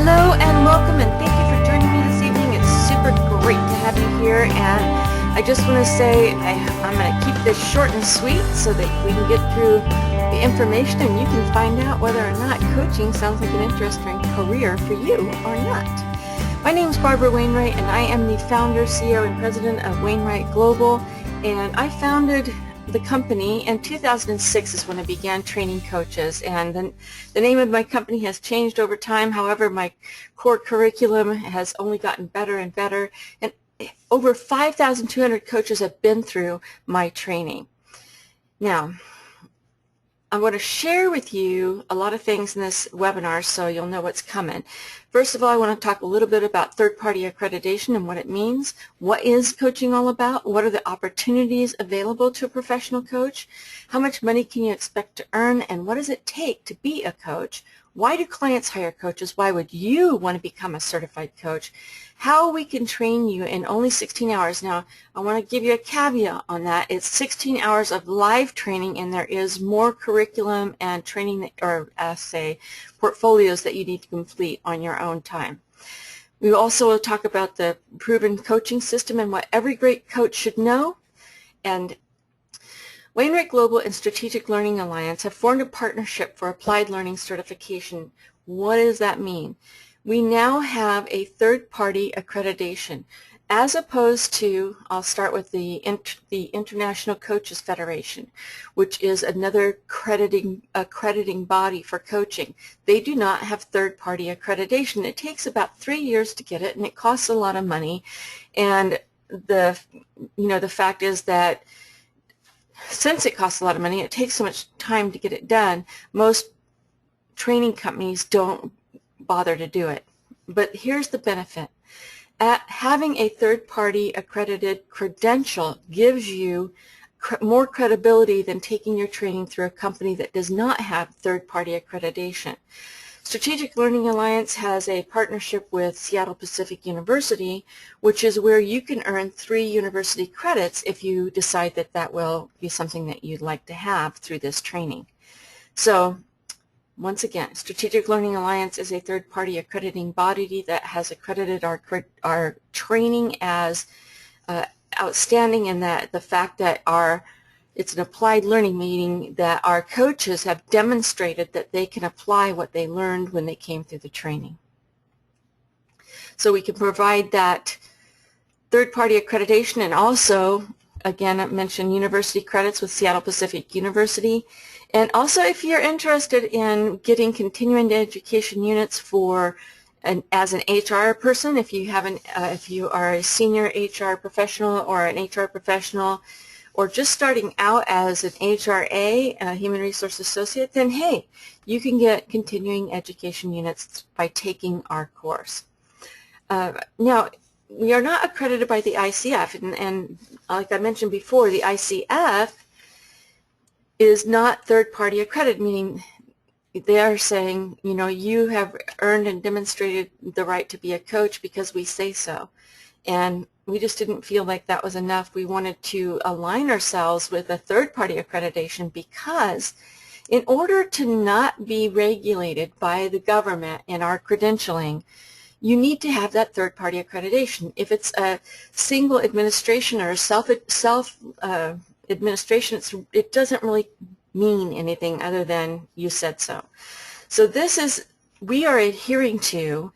Hello and welcome, and thank you for joining me this evening. It's super great to have you here, and I just want to say I'm going to keep this short and sweet so that we can get through the information and you can find out whether or not coaching sounds like an interesting career for you or not. My name is Barbara Wainwright, and I am the founder, CEO, and president of Wainwright Global, and I founded the company in 2006 is when I began training coaches, and then the name of my company has changed over time. However, my core curriculum has only gotten better and better, and over 5,200 coaches have been through my training. Now, I want to share with you a lot of things in this webinar so you'll know what's coming. First of all, I want to talk a little bit about third-party accreditation and what it means. What is coaching all about? What are the opportunities available to a professional coach? How much money can you expect to earn? And what does it take to be a coach? Why do clients hire coaches? Why would you want to become a certified coach? How we can train you in only 16 hours. Now, I want to give you a caveat on that. It's 16 hours of live training, and there is more curriculum and training, or say, portfolios that you need to complete on your own time. We also will talk about the proven coaching system and what every great coach should know. And Wainwright Global and Strategic Learning Alliance have formed a partnership for applied learning certification. What does that mean? We now have a third-party accreditation, as opposed to, I'll start with the International Coaches Federation, which is another accrediting body for coaching. They do not have third-party accreditation. It takes about 3 years to get it, and it costs a lot of money. And the fact is that since it costs a lot of money, it takes so much time to get it done, most training companies don't bother to do it. But here's the benefit. Having a third-party accredited credential gives you more credibility than taking your training through a company that does not have third-party accreditation. Strategic Learning Alliance has a partnership with Seattle Pacific University, which is where you can earn 3 university credits if you decide that that will be something that you'd like to have through this training. So, once again, Strategic Learning Alliance is a third-party accrediting body that has accredited our training as outstanding, in that the fact that it's an applied learning, meaning that our coaches have demonstrated that they can apply what they learned when they came through the training. So we can provide that third-party accreditation, and also, again, I mentioned university credits with Seattle Pacific University. And also, if you're interested in getting continuing education units as an HR person, if you are a senior HR professional or an HR professional, or just starting out as an HRA, a Human Resource Associate, then hey, you can get continuing education units by taking our course. Now, we are not accredited by the ICF, and like I mentioned before, the ICF is not third-party accredited, meaning they are saying, you have earned and demonstrated the right to be a coach because we say so. And we just didn't feel like that was enough. We wanted to align ourselves with a third-party accreditation because in order to not be regulated by the government in our credentialing, you need to have that third-party accreditation. If it's a single administration or a self-administration, it doesn't really mean anything other than you said so. So we are adhering to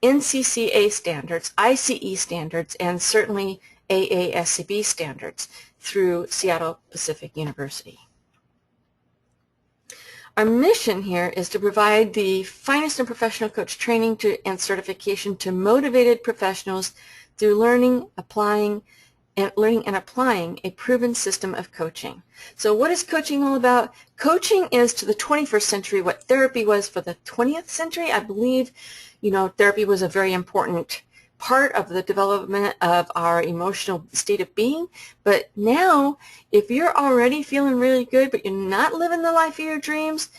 NCCA standards, ICE standards, and certainly AASCB standards through Seattle Pacific University. Our mission here is to provide the finest in professional coach training and certification to motivated professionals through learning and applying a proven system of coaching. So what is coaching all about? Coaching is to the 21st century what therapy was for the 20th century. I believe, therapy was a very important part of the development of our emotional state of being. But now, if you're already feeling really good, but you're not living the life of your dreams,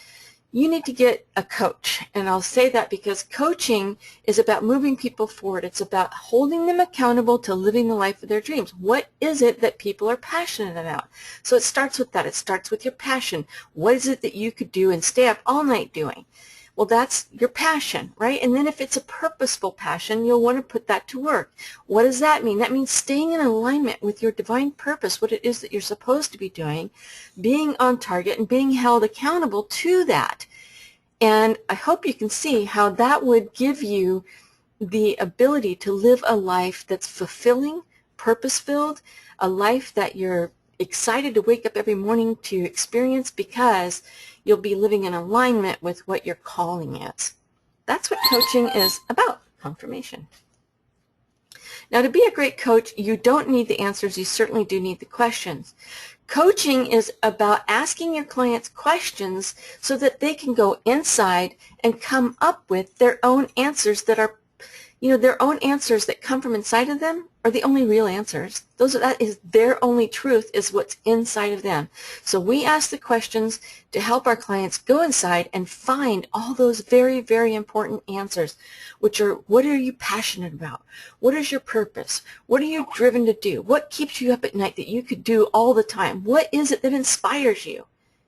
you need to get a coach. And I'll say that because coaching is about moving people forward. It's about holding them accountable to living the life of their dreams. What is it that people are passionate about? So it starts with that. It starts with your passion. What is it that you could do and stay up all night doing? Well, that's your passion, right? And then if it's a purposeful passion, you'll want to put that to work. What does that mean? That means staying in alignment with your divine purpose, what it is that you're supposed to be doing, being on target and being held accountable to that. And I hope you can see how that would give you the ability to live a life that's fulfilling, purpose-filled, a life that you're excited to wake up every morning to experience because you'll be living in alignment with what your calling is. That's what coaching is about, confirmation. Now, to be a great coach, you don't need the answers. You certainly do need the questions. Coaching is about asking your clients questions so that they can go inside and come up with their own answers that are, their own answers that come from inside of them are the only real answers. That is their only truth, is what's inside of them. So we ask the questions to help our clients go inside and find all those very, very important answers, which are, what are you passionate about? What is your purpose? What are you driven to do? What keeps you up at night that you could do all the time? What is it that inspires you?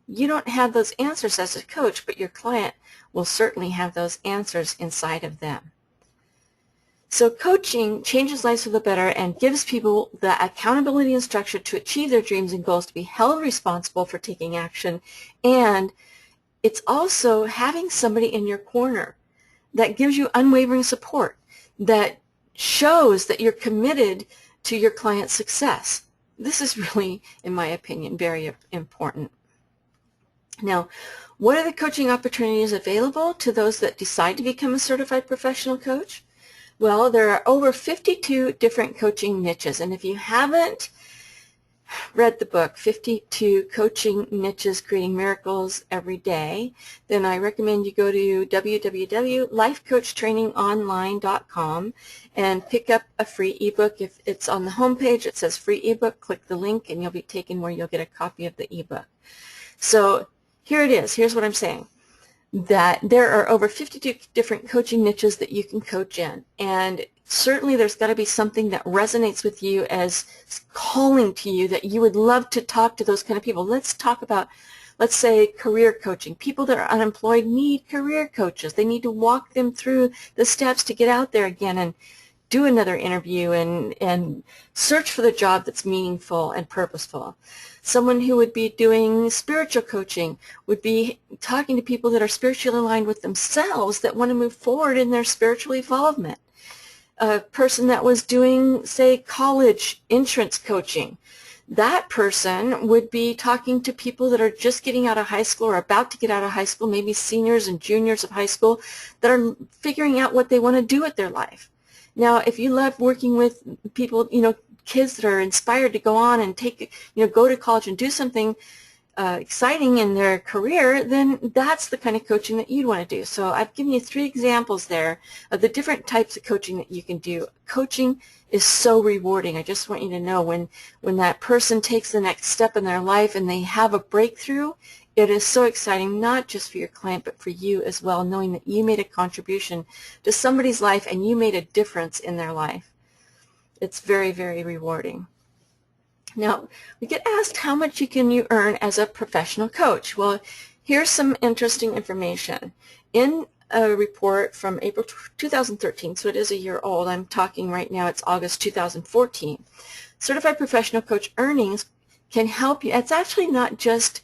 You don't have those answers as a coach, but your client will certainly have those answers inside of them. So coaching changes lives for the better and gives people the accountability and structure to achieve their dreams and goals, to be held responsible for taking action. And it's also having somebody in your corner that gives you unwavering support, that shows that you're committed to your client's success. This is really, in my opinion, very important. Now, what are the coaching opportunities available to those that decide to become a certified professional coach? Well, there are over 52 different coaching niches, and if you haven't read the book, 52 Coaching Niches Creating Miracles Every Day, then I recommend you go to www.lifecoachtrainingonline.com and pick up a free ebook. If it's on the homepage, it says free ebook, click the link and you'll be taken where you'll get a copy of the ebook. So here it is. Here's what I'm saying. That there are over 52 different coaching niches that you can coach in, and certainly there's got to be something that resonates with you as calling to you, that you would love to talk to those kind of people. Let's talk about, let's say, career coaching. People that are unemployed need career coaches. They need to walk them through the steps to get out there again and do another interview and search for the job that's meaningful and purposeful. Someone who would be doing spiritual coaching would be talking to people that are spiritually aligned with themselves, that want to move forward in their spiritual involvement. A person that was doing, say, college entrance coaching, that person would be talking to people that are just getting out of high school or about to get out of high school, maybe seniors and juniors of high school, that are figuring out what they want to do with their life. Now, if you love working with people, kids that are inspired to go on and go to college and do something exciting in their career, then that's the kind of coaching that you'd want to do. So I've given you 3 examples there of the different types of coaching that you can do. Coaching is so rewarding. I just want you to know when that person takes the next step in their life and they have a breakthrough, it is so exciting, not just for your client, but for you as well, knowing that you made a contribution to somebody's life and you made a difference in their life. It's very, very rewarding. Now, we get asked how much can you earn as a professional coach. Well, here's some interesting information. In a report from April 2013, so it is a year old, I'm talking right now, it's August 2014, Certified Professional Coach earnings can help you. It's actually not just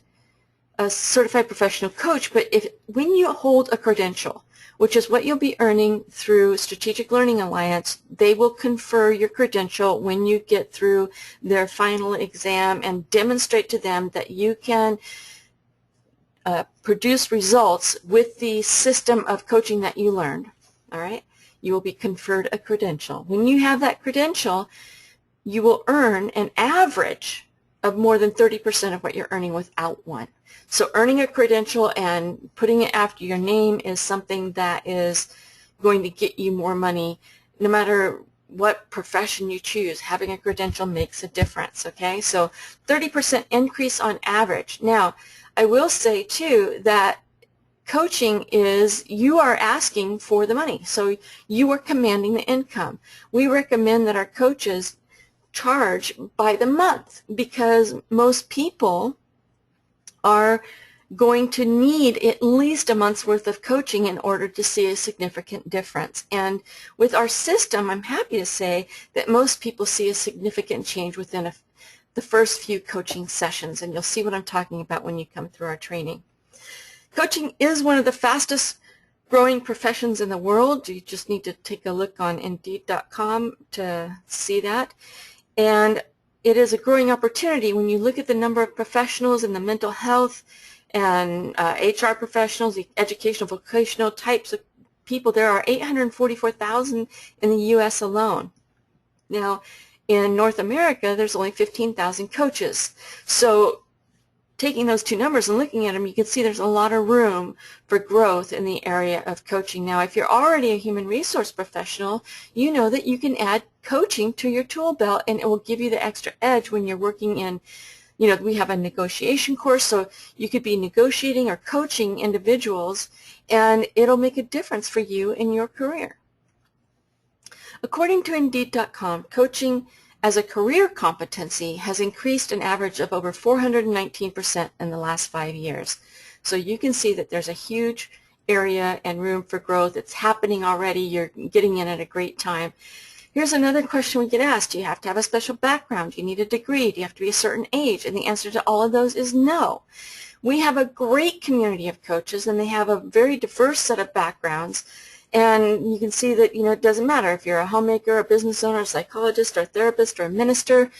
a certified professional coach, but when you hold a credential, which is what you'll be earning through Strategic Learning Alliance, they will confer your credential when you get through their final exam and demonstrate to them that you can produce results with the system of coaching that you learned. All right? You will be conferred a credential. When you have that credential, you will earn an average of more than 30% of what you're earning without one. So earning a credential and putting it after your name is something that is going to get you more money. No matter what profession you choose, having a credential makes a difference, okay? So 30% increase on average. Now, I will say, too, that coaching is, you are asking for the money. So you are commanding the income. We recommend that our coaches charge by the month, because most people are going to need at least a month's worth of coaching in order to see a significant difference. And with our system, I'm happy to say that most people see a significant change within the first few coaching sessions, and you'll see what I'm talking about when you come through our training. Coaching is one of the fastest growing professions in the world. You just need to take a look on Indeed.com to see that. And it is a growing opportunity when you look at the number of professionals in the mental health and HR professionals, the educational, vocational types of people. There are 844,000 in the U.S. alone. Now, in North America, there's only 15,000 coaches. So taking those two numbers and looking at them, you can see there's a lot of room for growth in the area of coaching. Now, if you're already a human resource professional, you know that you can add coaching to your tool belt, and it will give you the extra edge when you're working in, we have a negotiation course, so you could be negotiating or coaching individuals, and it'll make a difference for you in your career. According to Indeed.com, coaching as a career competency has increased an average of over 419% in the last 5 years. So you can see that there's a huge area and room for growth. It's happening already. You're getting in at a great time. Here's another question we get asked. Do you have to have a special background? Do you need a degree? Do you have to be a certain age? And the answer to all of those is no. We have a great community of coaches, and they have a very diverse set of backgrounds. And you can see that, it doesn't matter if you're a homemaker, a business owner, a psychologist, or a therapist, or a minister.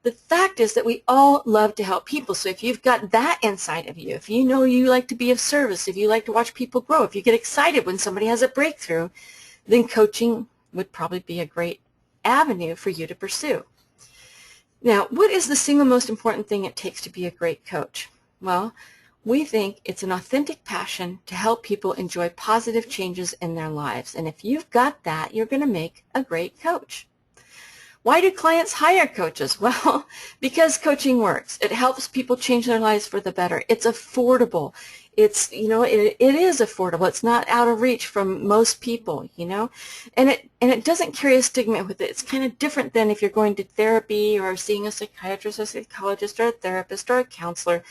The fact is that we all love to help people. So if you've got that inside of you, if you know you like to be of service, if you like to watch people grow, if you get excited when somebody has a breakthrough, then coaching would probably be a great avenue for you to pursue. Now, what is the single most important thing it takes to be a great coach? Well, we think it's an authentic passion to help people enjoy positive changes in their lives. And if you've got that, you're going to make a great coach. Why do clients hire coaches? Well, because coaching works. It helps people change their lives for the better. It's affordable. It is affordable. It's not out of reach from most people, and it doesn't carry a stigma with it. It's kind of different than if you're going to therapy or seeing a psychiatrist, a psychologist, or a therapist, or a counselor.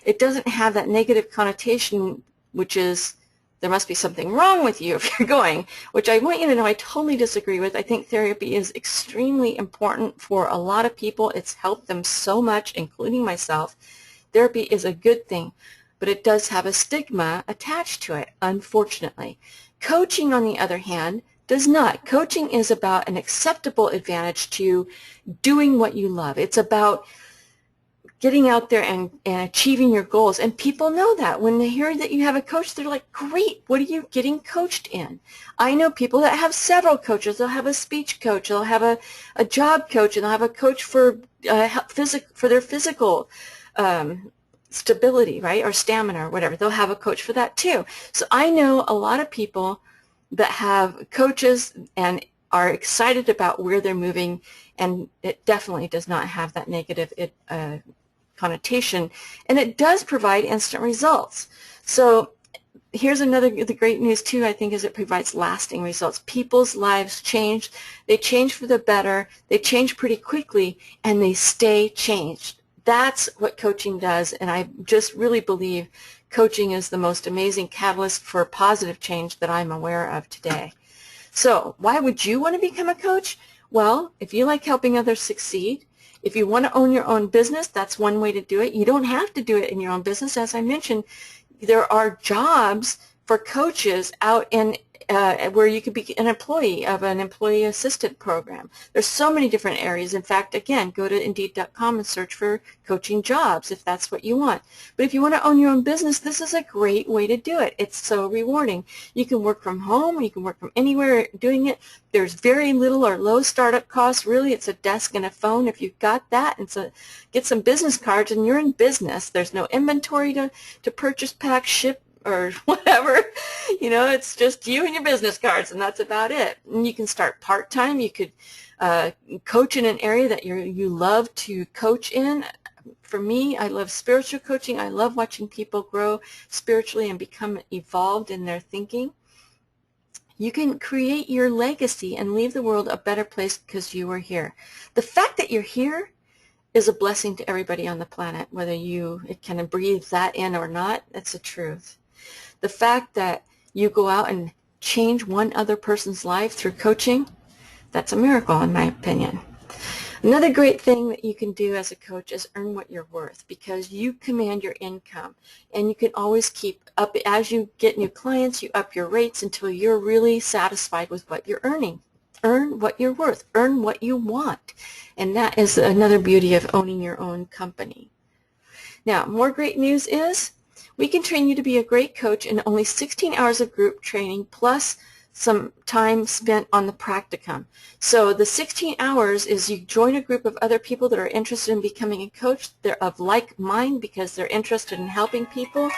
It doesn't have that negative connotation, which is there must be something wrong with you if you're going, which I want you to know I totally disagree with. I think therapy is extremely important for a lot of people. It's helped them so much, including myself. Therapy is a good thing, but it does have a stigma attached to it, unfortunately. Coaching, on the other hand, does not. Coaching is about an acceptable advantage to doing what you love. It's about getting out there and achieving your goals. And people know that. When they hear that you have a coach, they're like, great, what are you getting coached in? I know people that have several coaches. They'll have a speech coach, they'll have a job coach, and they'll have a coach for their physical stability, right, or stamina or whatever. They'll have a coach for that too. So I know a lot of people that have coaches and are excited about where they're moving, and it definitely does not have that negative connotation, and it does provide instant results. So here's the great news too, I think, is it provides lasting results. People's lives change. They change for the better. They change pretty quickly, and they stay changed. That's what coaching does, and I just really believe coaching is the most amazing catalyst for positive change that I'm aware of today. So why would you want to become a coach? Well, if you like helping others succeed, if you want to own your own business, that's one way to do it. You don't have to do it in your own business. As I mentioned, there are jobs for coaches out in where you could be an employee of an employee assistant program. There's so many different areas. In fact, again, go to Indeed.com and search for coaching jobs if that's what you want. But if you want to own your own business, this is a great way to do it. It's so rewarding. You can work from home. You can work from anywhere doing it. There's very little or low startup costs. Really, it's a desk and a phone. If you've got that, and so get some business cards and you're in business. There's no inventory to purchase, pack, ship, or whatever. It's just you and your business cards, and that's about it. And you can start part-time. You could coach in an area that you love to coach in. For me, I love spiritual coaching. I love watching people grow spiritually and become evolved in their thinking. You can create your legacy and leave the world a better place because you are here. The fact that you're here is a blessing to everybody on the planet, whether you can breathe that in or not. That's the truth. The fact that you go out and change one other person's life through coaching, that's a miracle in my opinion. Another great thing that you can do as a coach is earn what you're worth, because you command your income, and you can always keep up. As you get new clients, you up your rates until you're really satisfied with what you're earning. Earn what you're worth. Earn what you want. And that is another beauty of owning your own company. Now, more great news is we can train you to be a great coach in only 16 hours of group training plus some time spent on the practicum. So the 16 hours is you join a group of other people that are interested in becoming a coach. They're of like mind because they're interested in helping people,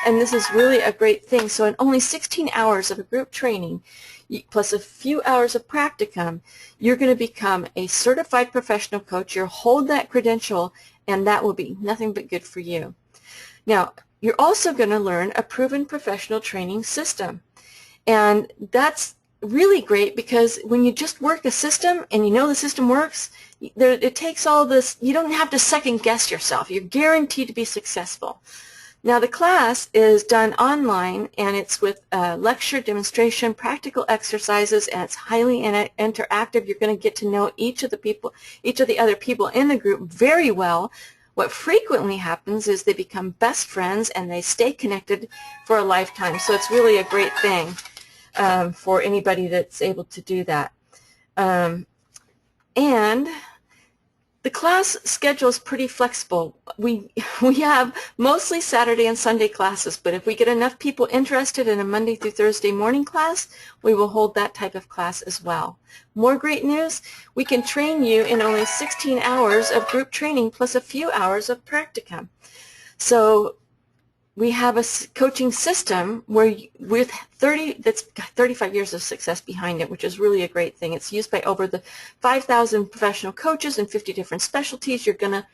and this is really a great thing. So in only 16 hours of a group training plus a few hours of practicum, you're going to become a certified professional coach. You'll hold that credential, and that will be nothing but good for you. Now, you're also going to learn a proven professional training system. And that's really great, because when you just work a system and you know the system works, it takes all this, you don't have to second guess yourself. You're guaranteed to be successful. Now the class is done online, and it's with lecture, demonstration, practical exercises, and it's highly interactive. You're going to get to know each of the other people in the group very well. What frequently happens is they become best friends and they stay connected for a lifetime. So it's really a great thing for anybody that's able to do that. And the class schedule is pretty flexible. We have mostly Saturday and Sunday classes, but if we get enough people interested in a Monday through Thursday morning class, we will hold that type of class as well. More great news, we can train you in only 16 hours of group training plus a few hours of practicum. So we have a coaching system where that's got 35 years of success behind it, which is really a great thing. It's used by over the 5,000 professional coaches in 50 different specialties. You're going to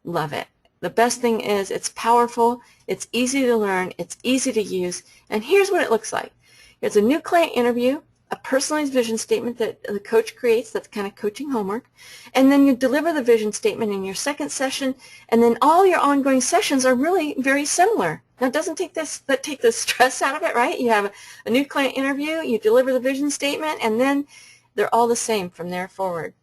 love it. The best thing is it's powerful, it's easy to learn, it's easy to use, and here's what it looks like. It's a new client interview, a personalized vision statement that the coach creates, that's kind of coaching homework, and then you deliver the vision statement in your second session, and then all your ongoing sessions are really very similar. Now, it doesn't take the stress out of it, right? You have a new client interview, you deliver the vision statement, and then they're all the same from there forward.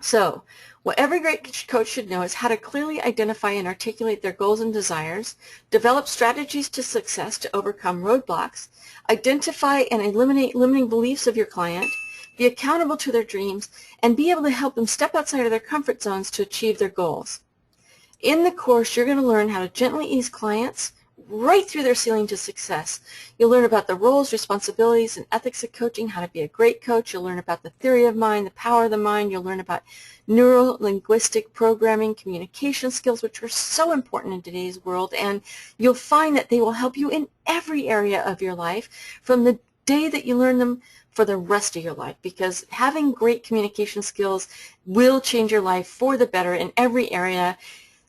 So what every great coach should know is how to clearly identify and articulate their goals and desires, develop strategies to success to overcome roadblocks, identify and eliminate limiting beliefs of your client, be accountable to their dreams, and be able to help them step outside of their comfort zones to achieve their goals. In the course, you're going to learn how to gently ease clients right through their ceiling to success. You'll learn about the roles, responsibilities, and ethics of coaching, how to be a great coach. You'll learn about the theory of mind, the power of the mind. You'll learn about neuro-linguistic programming, communication skills, which are so important in today's world, and you'll find that they will help you in every area of your life from the day that you learn them for the rest of your life, because having great communication skills will change your life for the better in every area.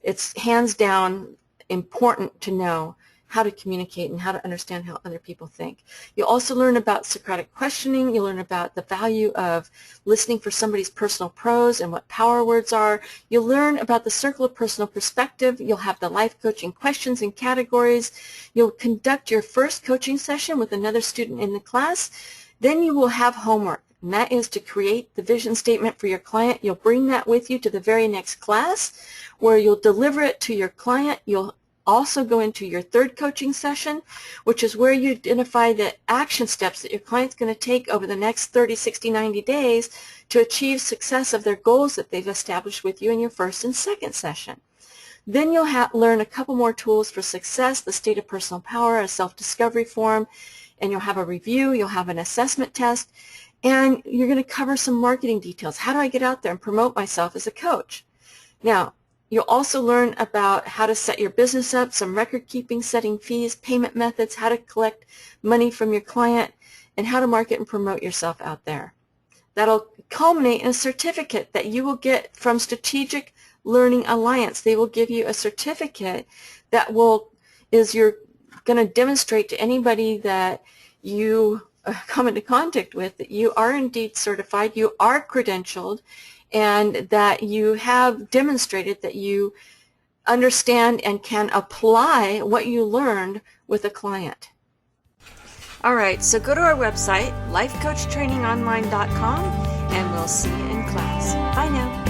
It's hands down important to know how to communicate and how to understand how other people think. You'll also learn about Socratic questioning. You'll learn about the value of listening for somebody's personal pros and what power words are. You'll learn about the circle of personal perspective. You'll have the life coaching questions and categories. You'll conduct your first coaching session with another student in the class. Then you will have homework, and that is to create the vision statement for your client. You'll bring that with you to the very next class where you'll deliver it to your client. You'll also go into your third coaching session, which is where you identify the action steps that your client's going to take over the next 30, 60, 90 days to achieve success of their goals that they've established with you in your first and second session. Then you'll learn a couple more tools for success, the state of personal power, a self-discovery form, and you'll have a review, you'll have an assessment test, and you're going to cover some marketing details. How do I get out there and promote myself as a coach? Now, you'll also learn about how to set your business up, some record keeping, setting fees, payment methods, how to collect money from your client, and how to market and promote yourself out there. That'll culminate in a certificate that you will get from Strategic Learning Alliance. They will give you a certificate that you're going to demonstrate to anybody that you come into contact with that you are indeed certified, you are credentialed, and that you have demonstrated that you understand and can apply what you learned with a client. All right, so go to our website, lifecoachtrainingonline.com, and we'll see you in class. Bye now.